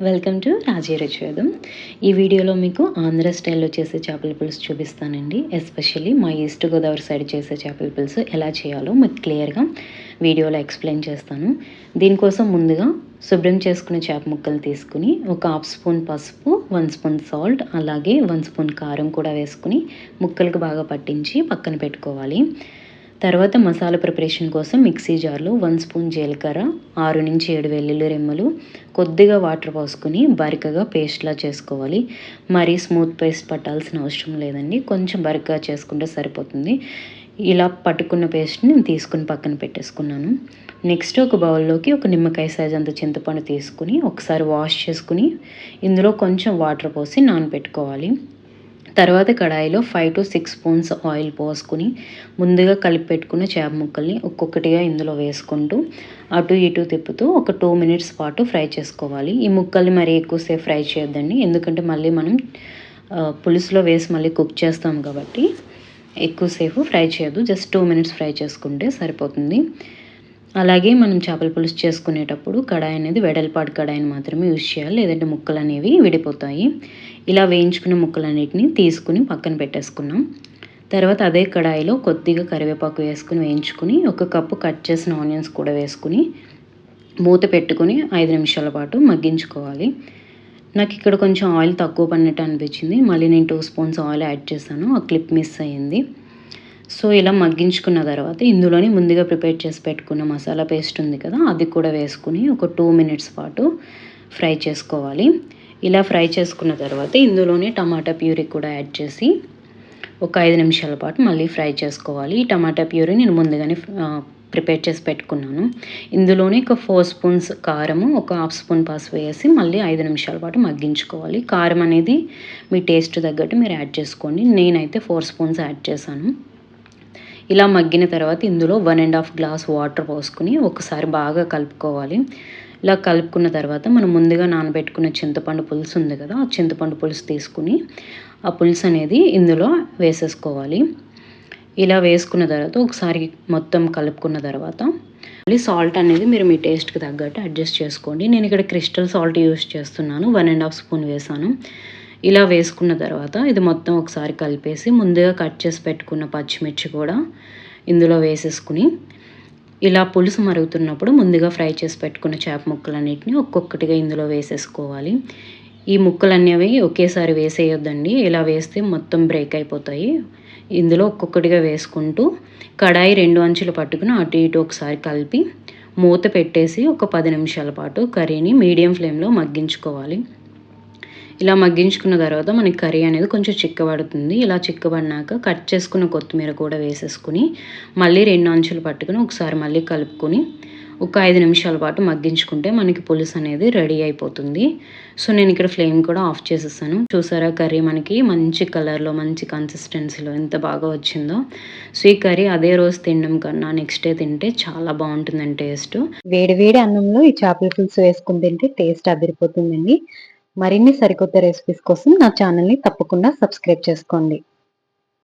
Welcome to రాజీ రుచివేదం. ఈ వీడియోలో మీకు ఆంధ్ర స్టైల్లో చేసే చేపల పులుసు చూపిస్తానండి. ఎస్పెషల్లీ మా ఈస్ట్ గోదావరి సైడ్ చేసే చేపల పులుసు ఎలా చేయాలో మీకు క్లియర్గా వీడియోలో ఎక్స్ప్లెయిన్ చేస్తాను. దీనికోసం ముందుగా శుభ్రం చేసుకున్న చేప ముక్కలు తీసుకుని ఒక హాఫ్ స్పూన్ పసుపు, 1 స్పూన్ సాల్ట్, అలాగే 1 స్పూన్ కారం కూడా వేసుకుని ముక్కలకు బాగా పట్టించి పక్కన పెట్టుకోవాలి. తర్వాత మసాలా ప్రిపరేషన్ కోసం మిక్సీ జార్లో 1 స్పూన్ జీలకర్ర, 6 నుంచి 7 వెల్లుల్లి రెమ్మలు, కొద్దిగా వాటర్ పోసుకొని బరికగా పేస్ట్లా చేసుకోవాలి. మరీ స్మూత్ పేస్ట్ పట్టాల్సిన అవసరం లేదండి, కొంచెం బరికగా చేసుకుంటే సరిపోతుంది. ఇలా పట్టుకున్న పేస్ట్ని నేను తీసుకుని పక్కన పెట్టేసుకున్నాను. నెక్స్ట్ ఒక బౌల్లోకి ఒక నిమ్మకాయ సైజ్ అంత చింతపండు తీసుకుని ఒకసారి వాష్ చేసుకుని ఇందులో కొంచెం వాటర్ పోసి నానబెట్టుకోవాలి. తర్వాత కడాయిలో 5 to 6 స్పూన్స్ ఆయిల్ పోసుకుని ముందుగా కలిపి పెట్టుకున్న చేప ముక్కల్ని ఒక్కొక్కటిగా ఇందులో వేసుకుంటూ అటు ఇటు తిప్పుతూ ఒక 2 మినిట్స్ పాటు ఫ్రై చేసుకోవాలి. ఈ ముక్కల్ని మరి ఎక్కువసేపు ఫ్రై చేయొద్దండి, ఎందుకంటే మళ్ళీ మనం పులుసులో వేసి మళ్ళీ కుక్ చేస్తాం కాబట్టి ఎక్కువసేపు ఫ్రై చేయొద్దు. జస్ట్ 2 మినిట్స్ ఫ్రై చేసుకుంటే సరిపోతుంది. అలాగే మనం చేపల పులుసు చేసుకునేటప్పుడు కడాయి అనేది వెడల్పాటు కడాయిని మాత్రమే యూజ్ చేయాలి, లేదంటే ముక్కలు అనేవి విడిపోతాయి. ఇలా వేయించుకున్న ముక్కలన్నిటిని తీసుకుని పక్కన పెట్టేసుకున్నాం. తర్వాత అదే కడాయిలో కొద్దిగా కరివేపాకు వేసుకుని వేయించుకుని ఒక కప్పు కట్ చేసిన ఆనియన్స్ కూడా వేసుకుని మూత పెట్టుకుని 5 నిమిషాల పాటు మగ్గించుకోవాలి. నాకు ఇక్కడ కొంచెం ఆయిల్ తక్కువ పడినట్టు అనిపించింది, మళ్ళీ నేను 2 స్పూన్స్ ఆయిల్ యాడ్ చేశాను, ఆ క్లిప్ మిస్ అయ్యింది. సో ఇలా మగ్గించుకున్న తర్వాత ఇందులోని ముందుగా ప్రిపేర్ చేసి పెట్టుకున్న మసాలా పేస్ట్ ఉంది కదా, అది కూడా వేసుకుని ఒక 2 మినిట్స్ పాటు ఫ్రై చేసుకోవాలి. ఇలా ఫ్రై చేసుకున్న తర్వాత ఇందులోనే టమాటా ప్యూరీ కూడా యాడ్ చేసి ఒక 5 నిమిషాల పాటు మళ్ళీ ఫ్రై చేసుకోవాలి. ఈ టమాటా ప్యూరీ నేను ముందుగానే ప్రిపేర్ చేసి పెట్టుకున్నాను. ఇందులోనే ఒక 4 స్పూన్స్ కారము, ఒక హాఫ్ స్పూన్ పసుపు వేసి మళ్ళీ 5 నిమిషాల పాటు మగ్గించుకోవాలి. కారం అనేది మీ టేస్ట్ తగ్గట్టు మీరు యాడ్ చేసుకోండి, నేనైతే 4 స్పూన్స్ యాడ్ చేశాను. ఇలా మగ్గిన తర్వాత ఇందులో 1.5 గ్లాస్ వాటర్ పోసుకుని ఒకసారి బాగా కలుపుకోవాలి. ఇలా కలుపుకున్న తర్వాత మనం ముందుగా నానబెట్టుకున్న చింతపండు పులుసు ఉంది కదా, ఆ చింతపండు పులుసు తీసుకుని ఆ పులుసు అనేది ఇందులో వేసేసుకోవాలి. ఇలా వేసుకున్న తర్వాత ఒకసారి మొత్తం కలుపుకున్న తర్వాత మళ్ళీ సాల్ట్ అనేది మీరు మీ టేస్ట్కి తగ్గట్టు అడ్జస్ట్ చేసుకోండి. నేను ఇక్కడ క్రిస్టల్ సాల్ట్ యూస్ చేస్తున్నాను, 1.5 స్పూన్ వేసాను. ఇలా వేసుకున్న తర్వాత ఇది మొత్తం ఒకసారి కలిపేసి ముందుగా కట్ చేసి పెట్టుకున్న పచ్చిమిర్చి కూడా ఇందులో వేసేసుకుని ఇలా పులుసు మరుగుతున్నప్పుడు ముందుగా ఫ్రై చేసి పెట్టుకున్న చేప ముక్కలన్నిటిని ఒక్కొక్కటిగా ఇందులో వేసేసుకోవాలి. ఈ ముక్కలు అనేవి ఒకేసారి వేసేయొద్దండి, ఇలా వేస్తే మొత్తం బ్రేక్ అయిపోతాయి. ఇందులో ఒక్కొక్కటిగా వేసుకుంటూ కడాయి 2 అంచులు పట్టుకుని అటు ఇటు ఒకసారి కలిపి మూత పెట్టేసి ఒక 10 నిమిషాల పాటు కర్రీని మీడియం ఫ్లేమ్లో మగ్గించుకోవాలి. ఇలా మగ్గించుకున్న తర్వాత మనకి కర్రీ అనేది కొంచెం చిక్కబడుతుంది. ఇలా చిక్కబడినాక కట్ చేసుకున్న కొత్తిమీర కూడా వేసేసుకుని మళ్ళీ 2 అంచులు పట్టుకుని ఒకసారి మళ్ళీ కలుపుకొని ఒక 5 నిమిషాల పాటు మగ్గించుకుంటే మనకి పులుసు అనేది రెడీ అయిపోతుంది. సో నేను ఇక్కడ ఫ్లేమ్ కూడా ఆఫ్ చేసేసాను. చూసారా కర్రీ మనకి మంచి కలర్లో మంచి కన్సిస్టెన్సీలో ఎంత బాగా వచ్చిందో. సో ఈ కర్రీ అదే రోజు తినడం కన్నా నెక్స్ట్ డే తింటే చాలా బాగుంటుందండి టేస్ట్. వేడి వేడి అన్నంలో ఈ చేపల పులుసు వేసుకుని తింటే టేస్ట్ అదిరిపోతుందండి. మరిన్ని సరికొత్త రెసిపీస్ కోసం నా ఛానల్ని తప్పకుండా సబ్స్క్రైబ్ చేసుకోండి.